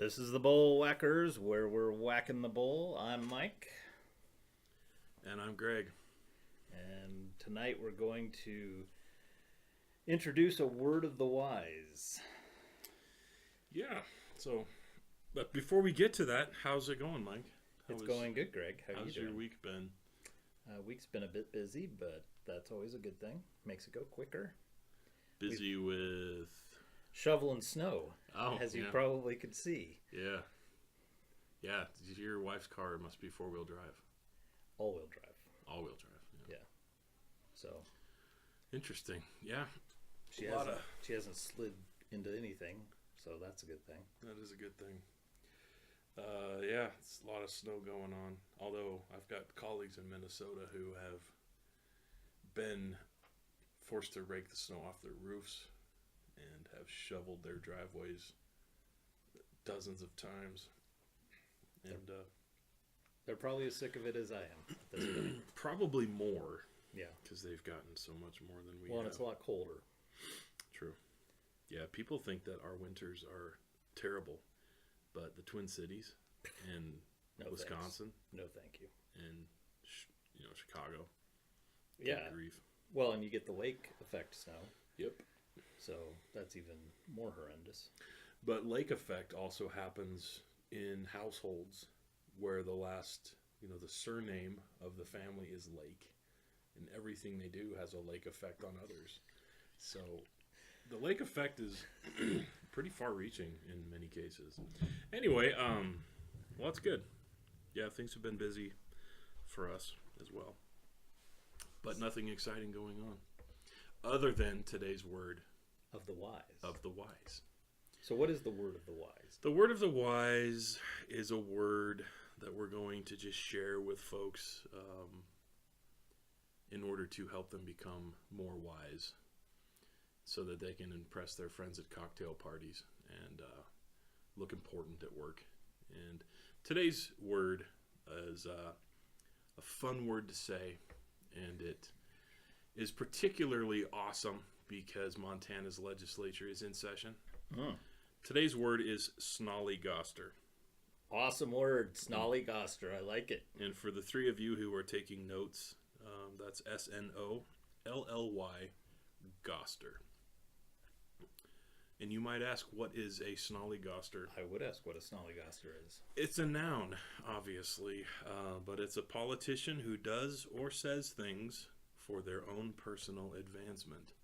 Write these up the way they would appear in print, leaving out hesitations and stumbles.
This is the Bullwhackers, where we're whacking the bull. I'm Mike. And I'm Greg. And tonight we're going to introduce a word of the wise. Yeah, but before we get to that, how's it going, Mike? It's going good, Greg. How's your week been? Week's been a bit busy, but that's always a good thing. Makes it go quicker. Busy with... shoveling snow, as you yeah. probably could see. Yeah. Yeah, your wife's car must be four-wheel drive. All-wheel drive. All-wheel drive, yeah. So. Interesting, yeah. She hasn't slid into anything, so that's a good thing. That is a good thing. Yeah, it's a lot of snow going on. Although I've got colleagues in Minnesota who have been forced to rake the snow off their roofs and have shoveled their driveways dozens of times. And they're probably as sick of it as I am at this point. Probably more. Yeah. Because they've gotten so much more than we have. Well, and it's a lot colder. True. Yeah, people think that our winters are terrible, but the Twin Cities and Wisconsin. Thanks. No, thank you. And, Chicago. Yeah. Grief. Well, and you get the lake effect snow. Yep. So that's even more horrendous. But lake effect also happens in households where the surname of the family is Lake. And everything they do has a lake effect on others. So the lake effect is pretty far-reaching in many cases. Anyway, well, that's good. Yeah, things have been busy for us as well. But nothing exciting going on. Other than today's word. Of the wise. Of the wise. So what is the word of the wise? The word of the wise is a word that we're going to just share with folks in order to help them become more wise so that they can impress their friends at cocktail parties and look important at work. And today's word is a fun word to say, and it is particularly awesome because Montana's legislature is in session. Today's word is snollygoster. Awesome word, snollygoster. I like it. And for the three of you who are taking notes, that's S-N-O-L-L-Y, goster. And you might ask, what is a snollygoster? I would ask what a snollygoster is. It's a noun, obviously, but it's a politician who does or says things for their own personal advancement.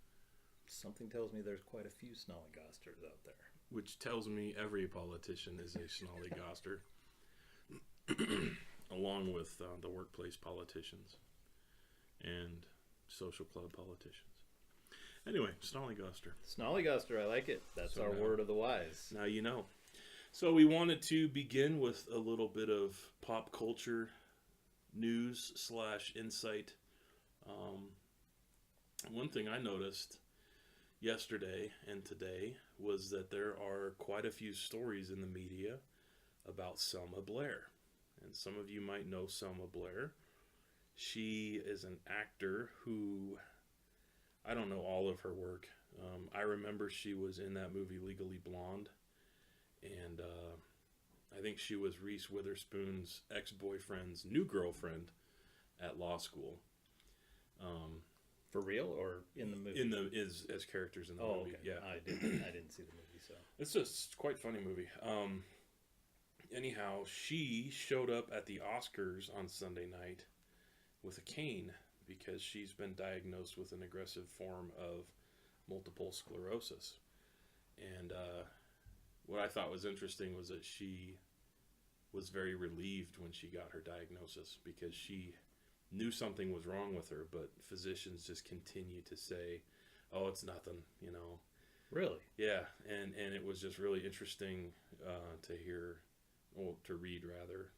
Something tells me there's quite a few snollygosters out there. Which tells me every politician is a snollygoster, along with the workplace politicians and social club politicians. Anyway, snollygoster. Snollygoster, I like it. That's our word of the wise. Now you know. So we wanted to begin with a little bit of pop culture news / insight. One thing I noticed yesterday and today was that there are quite a few stories in the media about Selma Blair. And some of you might know Selma Blair. She is an actor who, I don't know all of her work. I remember she was in that movie Legally Blonde. And I think she was Reese Witherspoon's ex-boyfriend's new girlfriend at law school. For real or in the movie? As characters in the movie. Okay. Yeah. I didn't see the movie, so. It's just quite a funny movie. Anyhow, she showed up at the Oscars on Sunday night with a cane because she's been diagnosed with an aggressive form of multiple sclerosis. And what I thought was interesting was that she was very relieved when she got her diagnosis because she knew something was wrong with her, but physicians just continue to say, oh, it's nothing, Really? Yeah, and it was just really interesting to read rather,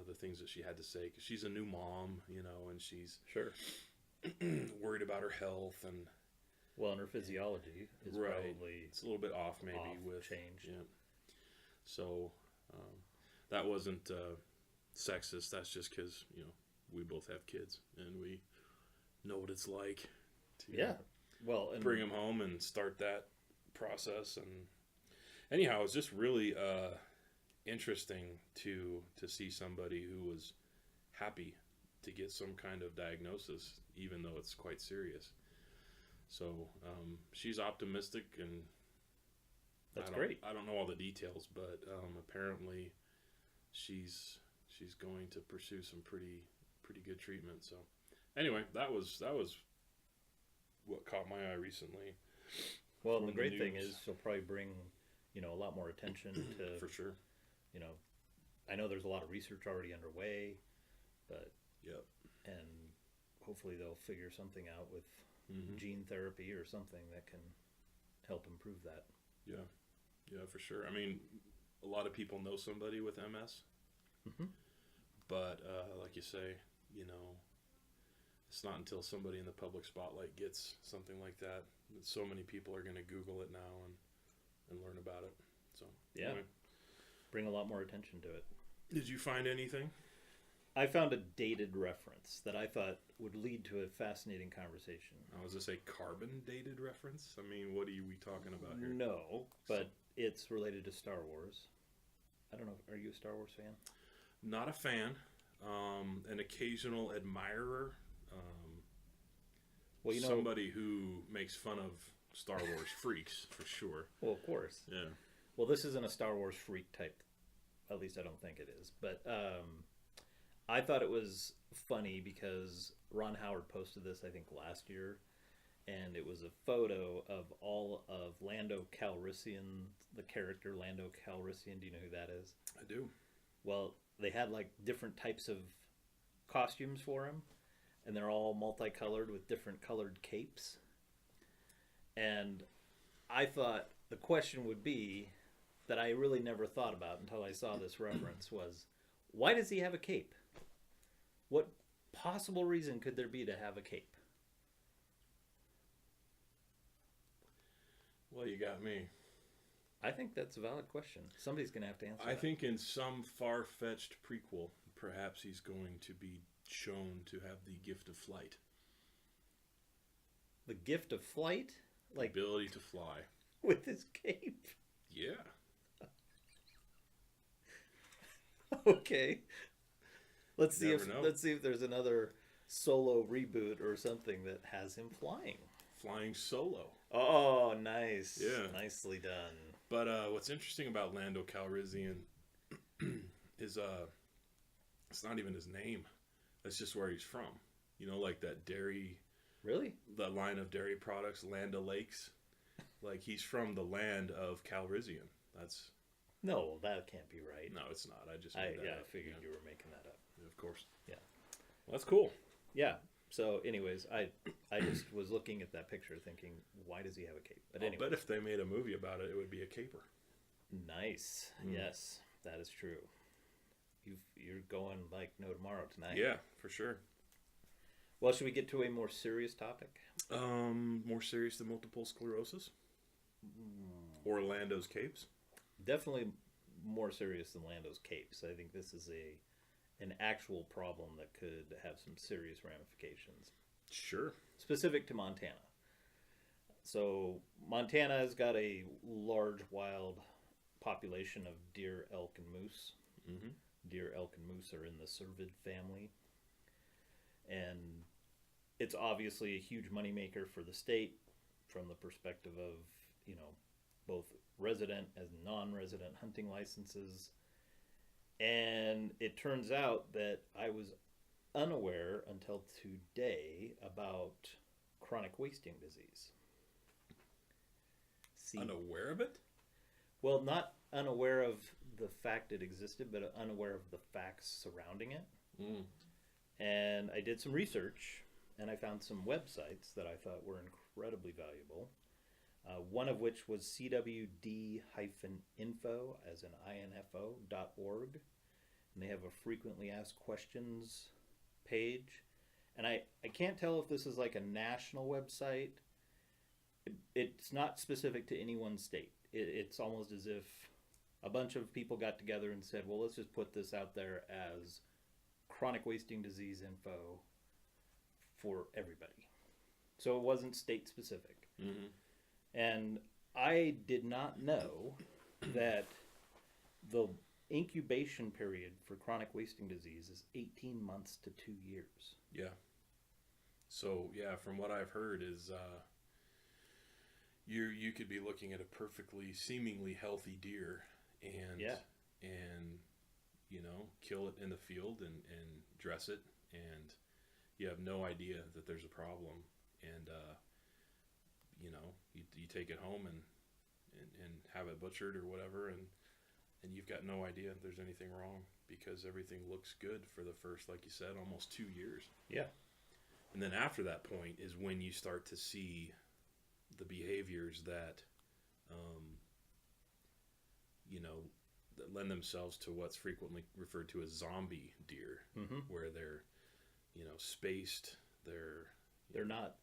the things that she had to say, because she's a new mom, and she's sure worried about her health and her physiology is right. Probably it's a little bit off maybe with change. Yeah. So that wasn't sexist. That's just because we both have kids and we know what it's like to bring them home and start that process. And anyhow, it's just really interesting to see somebody who was happy to get some kind of diagnosis, even though it's quite serious. So she's optimistic, and that's great. I don't know all the details, but apparently she's going to pursue some pretty good treatment. So anyway, that was what caught my eye recently. Well, the great thing is she'll probably bring, a lot more attention to for sure. I know there's a lot of research already underway, but yep. And hopefully they'll figure something out with gene therapy or something that can help improve that. Yeah, for sure. I mean, a lot of people know somebody with MS, but like you say, it's not until somebody in the public spotlight gets something like that so many people are going to Google it now and learn about it. So yeah, anyway. Bring a lot more attention to it. Did you find anything? I found a dated reference that I thought would lead to a fascinating conversation. I was going to say carbon dated reference? I mean, what are we talking about here? No, but it's related to Star Wars. I don't know, are you a Star Wars fan? Not a fan. An occasional admirer. Well, somebody who makes fun of Star Wars freaks, for sure. Well, of course. Yeah. Well, this isn't a Star Wars freak type. At least I don't think it is. But I thought it was funny because Ron Howard posted this, I think, last year. And it was a photo of all of Lando Calrissian, the character Lando Calrissian. Do you know who that is? I do. Well, they had like different types of costumes for him. And they're all multicolored with different colored capes. And I thought the question would be that I really never thought about until I saw this reference was, why does he have a cape? What possible reason could there be to have a cape? Well, you got me. I think that's a valid question. Somebody's going to have to answer I that. think in some far-fetched prequel, perhaps he's going to be shown to have the gift of flight. The gift of flight? Like the ability to fly. With his cape? Yeah. Okay. Let's see if there's another Solo reboot or something that has him flying. Flying Solo. Oh, nice. Yeah. Nicely done. But what's interesting about Lando Calrissian is it's not even his name. That's just where he's from. Like that dairy... Really? The line of dairy products, Land O'Lakes. Like, he's from the land of Calrissian. That's... No, that can't be right. No, it's not. I just made that up. I figured you were making that up. Of course. Yeah. Well, that's cool. Yeah. So, anyways, I just was looking at that picture thinking, why does he have a cape? But anyway. I bet if they made a movie about it, it would be a caper. Nice. Yes, that is true. You're going like no tomorrow tonight. Yeah, for sure. Well, should we get to a more serious topic? More serious than multiple sclerosis? Or Lando's capes? Definitely more serious than Lando's capes. I think this is an actual problem that could have some serious ramifications. Sure. Specific to Montana. So Montana has got a large wild population of deer, elk, and moose. Mm-hmm. Deer, elk, and moose are in the cervid family. And it's obviously a huge moneymaker for the state from the perspective of, both resident and non-resident hunting licenses. And it turns out that I was unaware until today about chronic wasting disease. Unaware of it? Well, not unaware of the fact it existed, but unaware of the facts surrounding it. Mm. And I did some research, and I found some websites that I thought were incredibly valuable. One of which was cwd-info, as in info.org. And they have a frequently asked questions page. And I can't tell if this is like a national website. It's not specific to any one state. It's almost as if a bunch of people got together and said, well, let's just put this out there as chronic wasting disease info for everybody. So it wasn't state specific. Mm-hmm. And I did not know that the incubation period for chronic wasting disease is 18 months to 2 years. Yeah. So, yeah, from what I've heard is you could be looking at a perfectly seemingly healthy deer and kill it in the field and dress it, and you have no idea that there's a problem, and you take it home and have it butchered or whatever, and you've got no idea if there's anything wrong because everything looks good for the first, like you said, almost 2 years. Yeah. And then after that point is when you start to see the behaviors that that lend themselves to what's frequently referred to as zombie deer, where they're spaced, they're not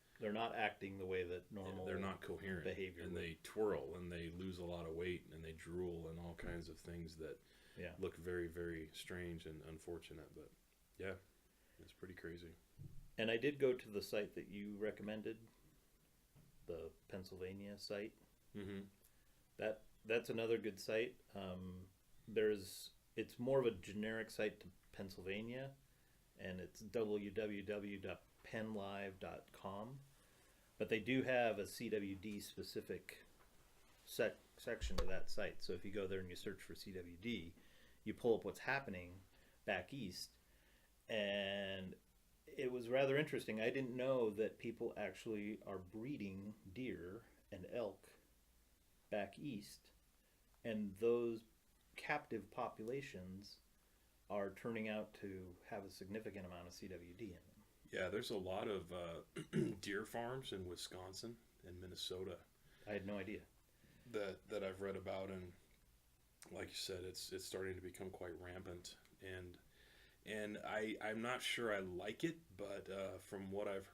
acting the way that normal, they're not coherent behavior, and they twirl and they lose a lot of weight and they drool and all kinds of things that look very, very strange and unfortunate. But yeah, it's pretty crazy. And I did go to the site that you recommended, the Pennsylvania site. That's another good site. It's more of a generic site to Pennsylvania, and it's www.penlive.com. But they do have a CWD specific section to that site. So if you go there and you search for CWD, you pull up what's happening back east, and it was rather interesting. I didn't know that people actually are breeding deer and elk back east, and those captive populations are turning out to have a significant amount of CWD in them. Yeah, there's a lot of deer farms in Wisconsin and Minnesota. I had no idea. That I've read about, and like you said, it's starting to become quite rampant, and I'm not sure I like it, but from what I've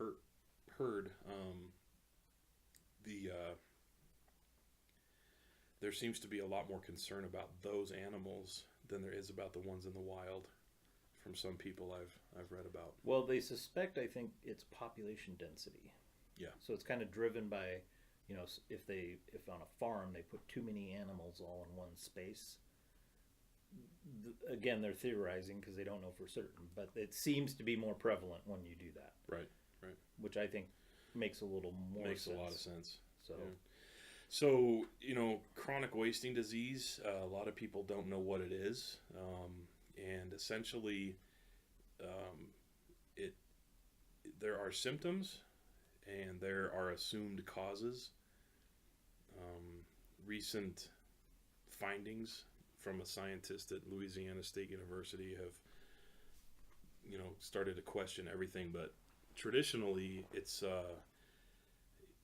heard, there seems to be a lot more concern about those animals than there is about the ones in the wild. From some people I've read about. Well, they suspect, I think, it's population density. Yeah. So it's kind of driven by, if on a farm they put too many animals all in one space. Again, they're theorizing because they don't know for certain, but it seems to be more prevalent when you do that. Right. Which I think makes a little more sense. Makes a lot of sense. So. Yeah. So, chronic wasting disease, a lot of people don't know what it is. And essentially, there are symptoms and there are assumed causes. Recent findings from a scientist at Louisiana State University have, started to question everything. But traditionally,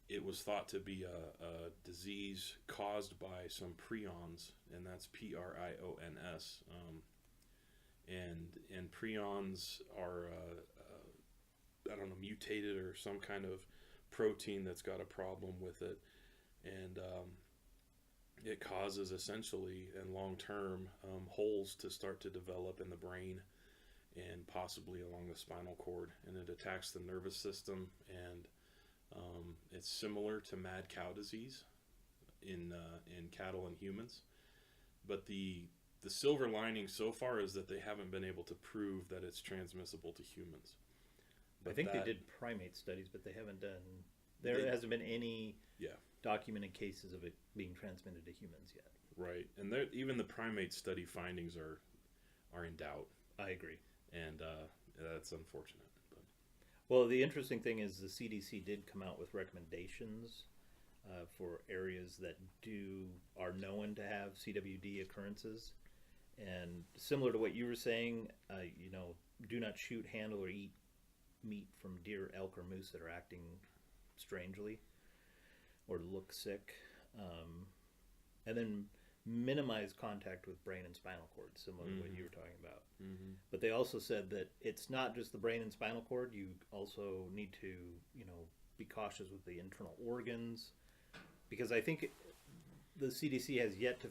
it was thought to be a disease caused by some prions, and that's prions. And prions are, mutated or some kind of protein that's got a problem with it. And it causes essentially, and long-term, holes to start to develop in the brain and possibly along the spinal cord. And it attacks the nervous system, and it's similar to mad cow disease in cattle and humans. But the silver lining so far is that they haven't been able to prove that it's transmissible to humans. But I think they did primate studies, but they haven't done. There hasn't been any documented cases of it being transmitted to humans yet. Right, and even the primate study findings are in doubt. I agree, and that's unfortunate. But. Well, the interesting thing is the CDC did come out with recommendations for areas that are known to have CWD occurrences. And similar to what you were saying, do not shoot, handle, or eat meat from deer, elk, or moose that are acting strangely or look sick. And then minimize contact with brain and spinal cord, similar to what you were talking about. Mm-hmm. But they also said that it's not just the brain and spinal cord. You also need to, be cautious with the internal organs, because I think the CDC has yet to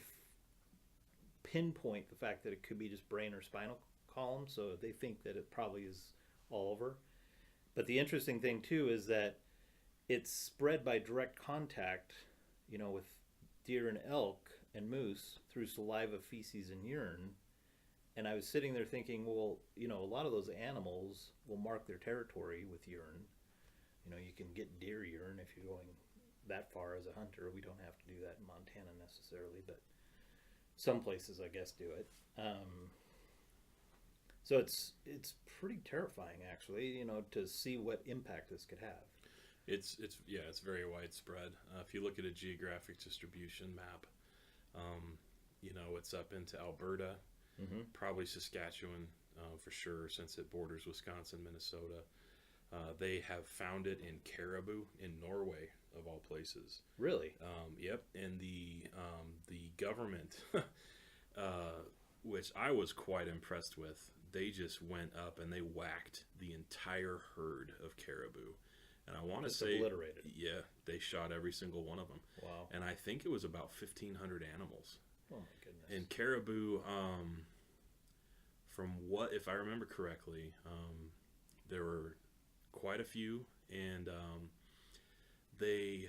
pinpoint the fact that it could be just brain or spinal column, so they think that it probably is all over. But the interesting thing too is that it's spread by direct contact, with deer and elk and moose through saliva, feces, and urine, And I was sitting there thinking, well, a lot of those animals will mark their territory with urine. You can get deer urine if you're going that far as a hunter. We don't have to do that in Montana necessarily, but some places, I guess, do it. So it's pretty terrifying, actually, to see what impact this could have. It's very widespread. If you look at a geographic distribution map, it's up into Alberta, probably Saskatchewan for sure, since it borders Wisconsin, Minnesota. They have found it in Caribou in Norway, of all places. Really? Yep. And the government, which I was quite impressed with, they just went up and they whacked the entire herd of caribou. And I want to say, obliterated. Yeah, they shot every single one of them. Wow. And I think it was about 1,500 animals. Oh my goodness. And caribou, if I remember correctly, there were quite a few, and the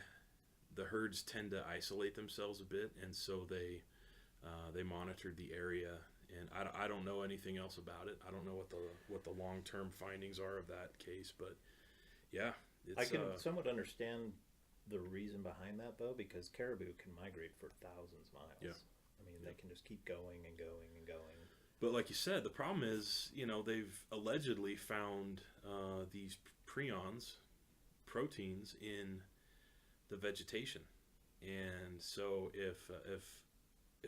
herds tend to isolate themselves a bit, and so they monitored the area. And I don't know anything else about it. I don't know what the long-term findings are of that case, but yeah, I can somewhat understand the reason behind that, though, because caribou can migrate for thousands of miles. Yeah. I mean, they can just keep going and going and going. But like you said, the problem is, they've allegedly found these prions, proteins, in the vegetation, and so if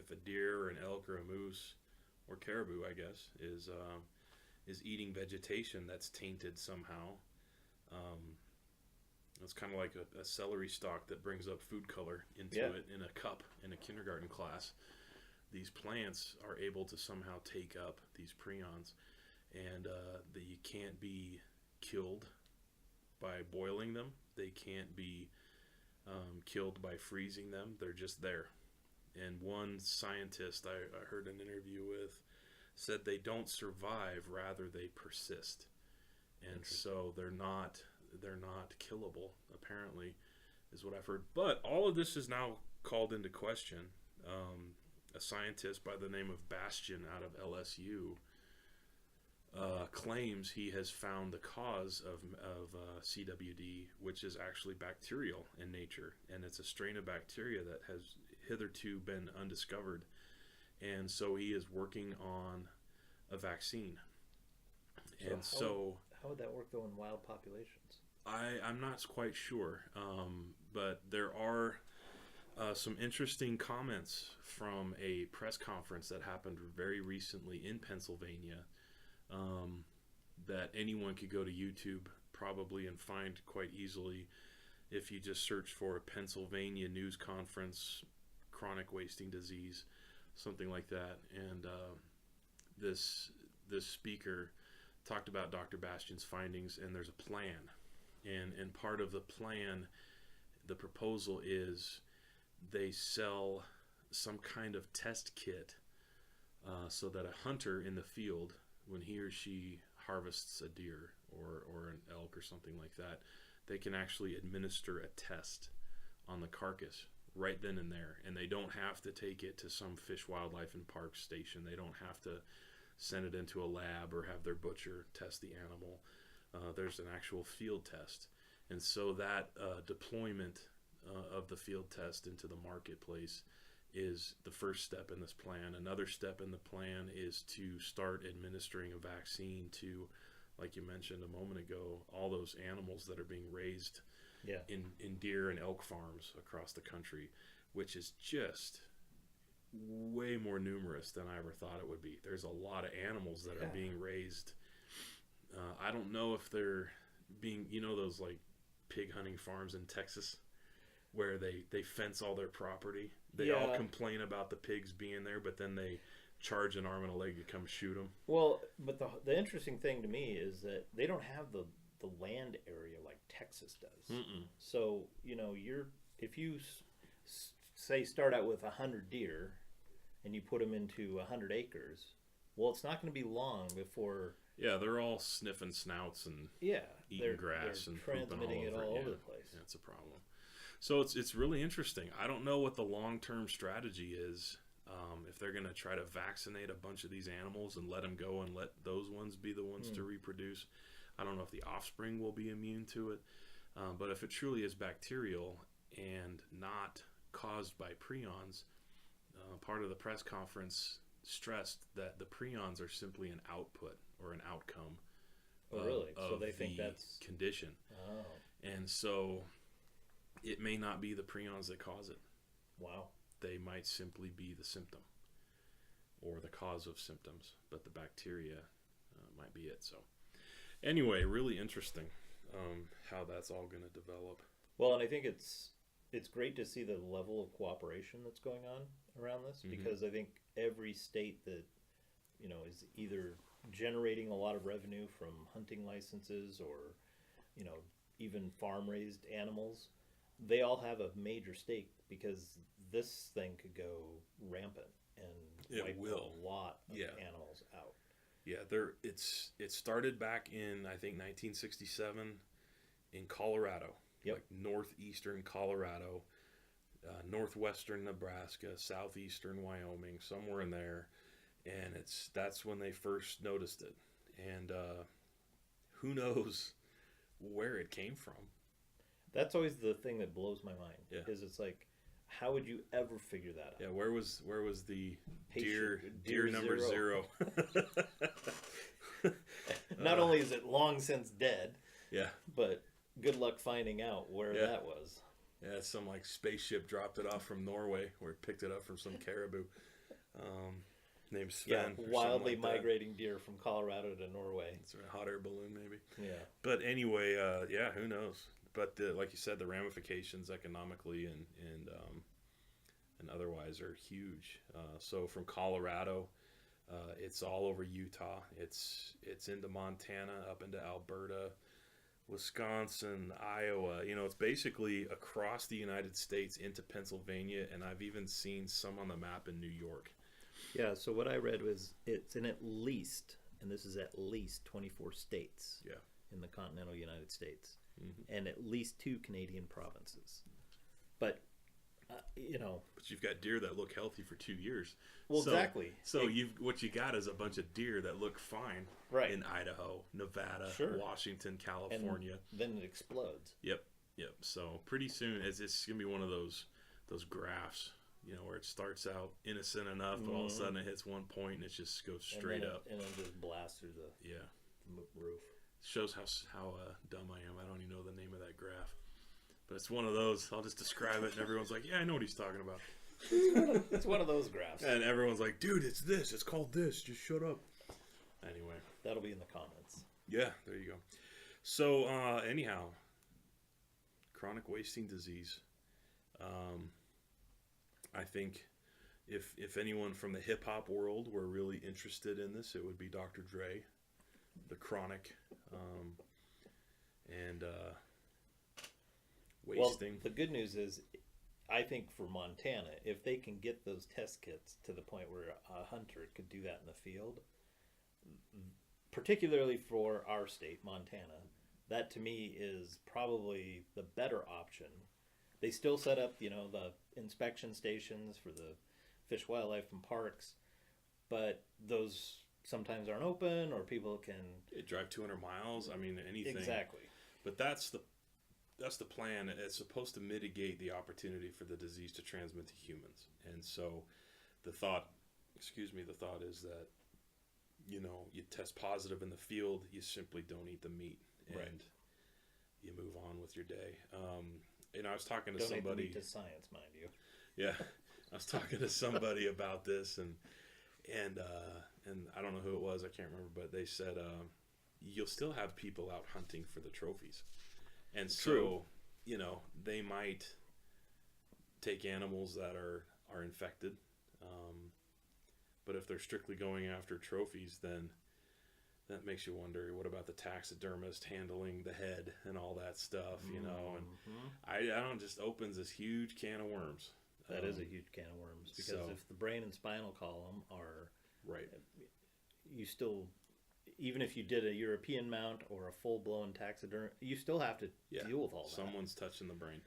a deer or an elk or a moose or caribou, I guess, is eating vegetation that's tainted somehow. It's kind of like a celery stalk that brings up food color into it in a cup in a kindergarten class. These plants are able to somehow take up these prions, and you can't be killed by boiling them. They can't be killed by freezing them. They're just there. And one scientist I heard an interview with said they don't survive, rather they persist. And so they're not killable, apparently, is what I've heard. But all of this is now called into question. A scientist by the name of Bastian out of LSU claims he has found the cause of CWD, which is actually bacterial in nature, and it's a strain of bacteria that has hitherto been undiscovered, and so he is working on a vaccine. How would that work, though, in wild populations? I'm not quite sure, but there are some interesting comments from a press conference that happened very recently in Pennsylvania, that anyone could go to YouTube probably and find quite easily if you just search for a Pennsylvania news conference, chronic wasting disease, something like that. And this speaker talked about Dr. Bastian's findings, and there's a plan. And part of the plan, the proposal is they sell some kind of test kit so that a hunter in the field, when he or she harvests a deer or an elk or something like that, they can actually administer a test on the carcass right then and there. And they don't have to take it to some fish, wildlife, and park station. They don't have to send it into a lab or have their butcher test the animal. There's an actual field test. And so that deployment of the field test into the marketplace is the first step in this plan. Another step in the plan is to start administering a vaccine to, like you mentioned a moment ago, all those animals that are being raised in deer and elk farms across the country, which is just way more numerous than I ever thought it would be. There's a lot of animals that are being raised. I don't know if they're being, those like pig hunting farms in Texas where they fence all their property. They all complain about the pigs being there, but then they charge an arm and a leg to come shoot them. Well, but the interesting thing to me is that they don't have the land area like Texas does. Mm-mm. So, if you say start out with 100 deer and you put them into 100 acres, well, it's not going to be long before... Yeah, they're all sniffing snouts and eating grass and transmitting pooping all over. All over the place. Yeah, it's a problem. So it's really interesting. I don't know what the long-term strategy is If they're going to try to vaccinate a bunch of these animals and let them go and let those ones be the ones to reproduce, I don't know if the offspring will be immune to it. But if it truly is bacterial and not caused by prions, part of the press conference stressed that the prions are simply an output or an outcome. Oh, really? So they think the that's condition. Oh, And so it may not be the prions that cause it. wow. They might simply be the symptom or the cause of symptoms, but the bacteria might be it. So anyway, really interesting how that's all going to develop. Well, and I think it's great to see the level of cooperation that's going on around this, because I think every state that is either generating a lot of revenue from hunting licenses or even farm raised animals, they all have a major stake, because this thing could go rampant and It wipe will. a lot of Yeah. animals out. Yeah, it started back in, I think, 1967 in Colorado. Yep. Like northeastern Colorado, northwestern Nebraska, southeastern Wyoming, somewhere in there. And that's when they first noticed it. And who knows where it came from. That's always the thing that blows my mind. Yeah. Is it's like, how would you ever figure that out? Yeah, where was the Patient- deer number zero? Not only is it long since dead, Yeah. but good luck finding out where Yeah. that was. Yeah, some like spaceship dropped it off from Norway, or it picked it up from some caribou named Yeah, Sven. or something wildly like that. migrating deer from Colorado to Norway. It's a hot air balloon, maybe. Yeah. But anyway, yeah, who knows? But like you said, the ramifications economically and otherwise are huge. So from Colorado, it's all over Utah. It's into Montana, up into Alberta, Wisconsin, Iowa. It's basically across the United States into Pennsylvania, and I've even seen some on the map in New York. Yeah, so what I read was it's in at least, and this is at least 24 states Yeah. in the continental United States, Mm-hmm. and at least 2 Canadian provinces. But, But you've got deer that look healthy for 2 years. well, So- exactly. So what you got is a bunch of deer that look fine Right. in Idaho, Nevada, Sure. Washington, California. Then it explodes. Yep. So pretty soon it's gonna be one of those graphs, where it starts out innocent enough, but all of a sudden it hits one point and it just goes straight up. And then just blasts through the Yeah. roof. Shows how dumb I am. I don't even know the name of that graph, but it's one of those. I'll just describe it, and everyone's like, "Yeah, I know what he's talking about." It's one of those graphs. And everyone's like, "Dude, it's this. It's called this. Just shut up." Anyway. That'll be in the comments. Yeah, there you go. So, anyhow, chronic wasting disease. I think if anyone from the hip hop world were really interested in this, it would be Dr. Dre, the chronic and wasting. Well, the good news is, I think for Montana, if they can get those test kits to the point where a hunter could do that in the field, particularly for our state, Montana, that to me is probably the better option. They still set up, the inspection stations for the fish, wildlife, and parks, but those sometimes aren't open, or people can Drive 200 miles. I mean, anything. exactly. But that's the plan. It's supposed to mitigate the opportunity for the disease to transmit to humans. And so the thought is that, you test positive in the field, you simply don't eat the meat, and Right. you move on with your day. I was talking to Donate the somebody. meat to science, mind you. Yeah, I was talking to somebody about this, and I don't know who it was. I can't remember, but they said you'll still have people out hunting for the trophies, and so True. They might take animals that are infected, but if they're strictly going after trophies, then that makes you wonder, what about the taxidermist handling the head and all that stuff, and I don't, just opens this huge can of worms. That is a huge can of worms, because if the brain and spinal column are right. You still, even if you did a European mount or a full-blown taxidermy, you still have to deal with all that. Someone's touching the brain.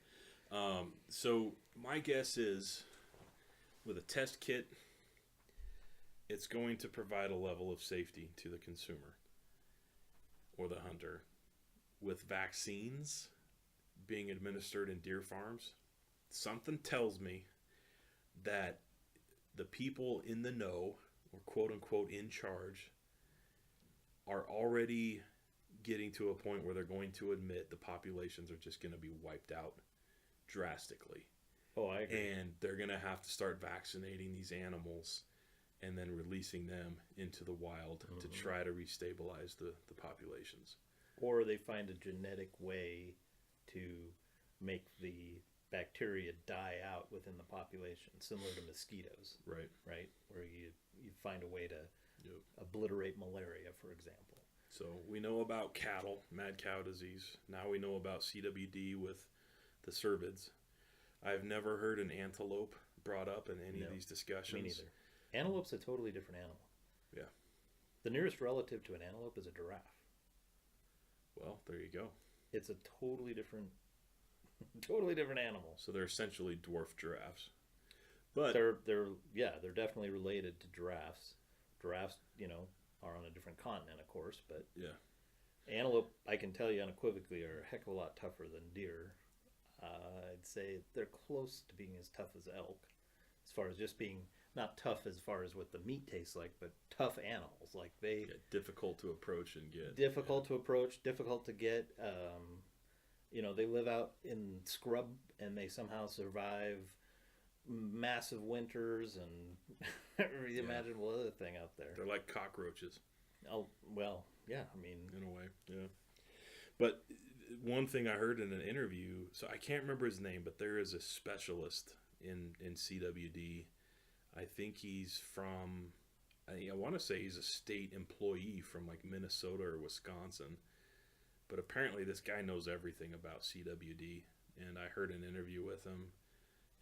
So my guess is with a test kit, it's going to provide a level of safety to the consumer or the hunter. With vaccines being administered in deer farms, something tells me that the people in the know, or quote unquote in charge, are already getting to a point where they're going to admit the populations are just going to be wiped out drastically. Oh, I agree. And they're going to have to start vaccinating these animals and then releasing them into the wild to try to restabilize the populations. Or they find a genetic way to make the bacteria die out within the population, similar to mosquitoes. Right. Right? Where you find a way to obliterate malaria, for example. So we know about cattle, mad cow disease. Now we know about CWD with the cervids. I've never heard an antelope brought up in any of these discussions. Me neither. Antelope's a totally different animal. Yeah. The nearest relative to an antelope is a giraffe. Well, there you go. It's a totally different animal. So they're essentially dwarf giraffes. But they're definitely related to giraffes. Giraffes, are on a different continent, of course, but yeah, antelope, I can tell you unequivocally, are a heck of a lot tougher than deer. I'd say they're close to being as tough as elk, as far as just being not tough as far as what the meat tastes like, but tough animals. Like difficult to approach and get. Difficult to approach, difficult to get. They live out in scrub and they somehow survive massive winters and every imaginable other thing out there. They're like cockroaches. Oh, well, yeah, I mean, in a way, yeah. But one thing I heard in an interview, so I can't remember his name, but there is a specialist in CWD. I think he's from, I want to say he's a state employee from like Minnesota or Wisconsin. But apparently this guy knows everything about CWD. And I heard an interview with him,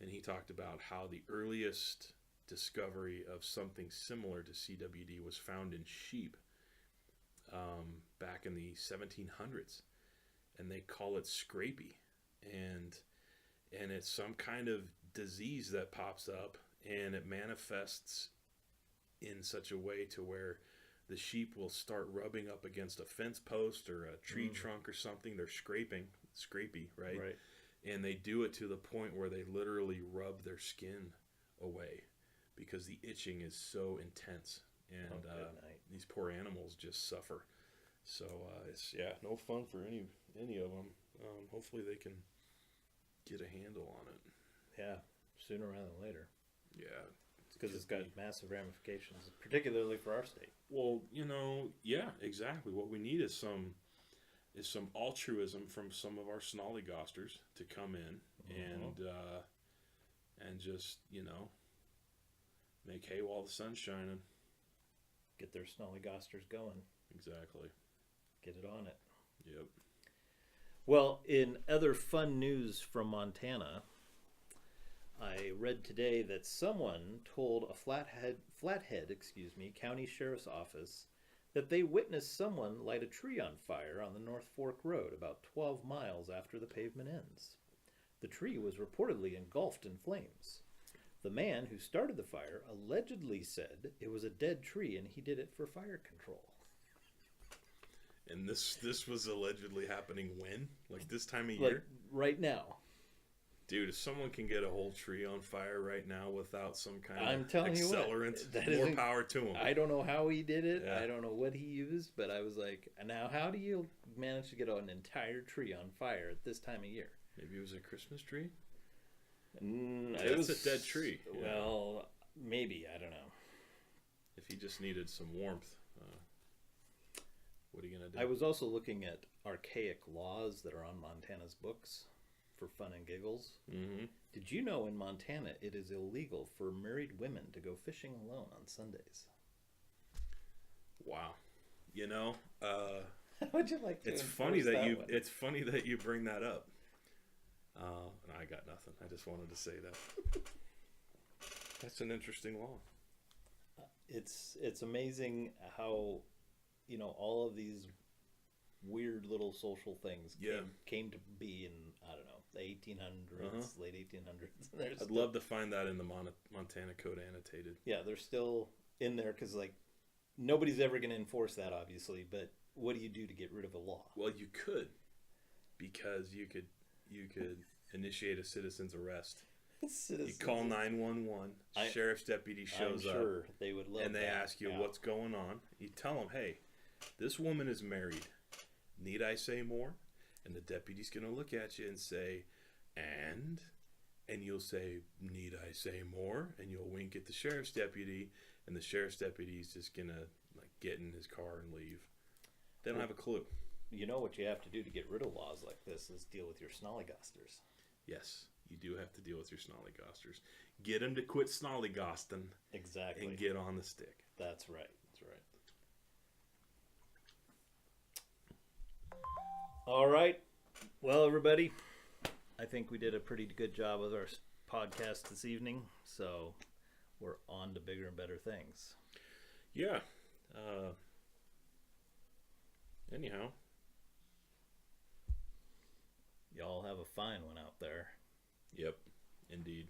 and he talked about how the earliest discovery of something similar to CWD was found in sheep back in the 1700s. And they call it scrapie. And it's some kind of disease that pops up, and it manifests in such a way to where the sheep will start rubbing up against a fence post or a tree trunk or something. They're scrapie, right? Right. And they do it to the point where they literally rub their skin away because the itching is so intense. And these poor animals just suffer. So it's no fun for any of them. Hopefully they can get a handle on it. Yeah, sooner rather than later. Yeah. Because it's got massive ramifications, particularly for our state. Well, yeah, exactly. What we need is some altruism from some of our snollygosters to come in and just make hay while the sun's shining. Get their snollygosters going. Exactly. Get it on it. Yep. Well, in other fun news from Montana, I read today that someone told a Flathead, County Sheriff's Office that they witnessed someone light a tree on fire on the North Fork Road about 12 miles after the pavement ends. The tree was reportedly engulfed in flames. The man who started the fire allegedly said it was a dead tree and he did it for fire control. And this was allegedly happening when? Like this time of year? Like right now. Dude, if someone can get a whole tree on fire right now without some kind of accelerant, more power to him. I don't know how he did it. Yeah. I don't know what he used, but I was like, now how do you manage to get an entire tree on fire at this time of year? Maybe it was a Christmas tree? It was a dead tree. Well, maybe. I don't know. If he just needed some warmth, what are you going to do? I was also looking at archaic laws that are on Montana's books for fun and giggles. Mm-hmm. Did you know in Montana it is illegal for married women to go fishing alone on Sundays? Wow. Would you like to? It's funny that you bring that up. I got nothing. I just wanted to say that. That's an interesting law. It's amazing how all of these weird little social things Yeah. came to be in, I don't know, the 1800s, late 1800s. I'd love to find that in the Montana Code Annotated. Yeah, they're still in there because, like, nobody's ever going to enforce that, obviously. But what do you do to get rid of a law? Well, you could, because you could initiate a citizen's arrest. You call 911. Sheriff's deputy shows I'm sure they would love and they that. ask you what's going on. You tell them, hey, this woman is married. Need I say more? And the deputy's going to look at you and say, and you'll say, need I say more? And you'll wink at the sheriff's deputy, and the sheriff's deputy's just going to like get in his car and leave. They don't have a clue. You know what you have to do to get rid of laws like this is deal with your snollygasters. Yes, you do have to deal with your snollygasters. Get them to quit snollygasting. Exactly. And get on the stick. That's right. That's right. All right. Well, everybody, I think we did a pretty good job with our podcast this evening. So we're on to bigger and better things. Yeah. Anyhow. Y'all have a fine one out there. Yep, indeed.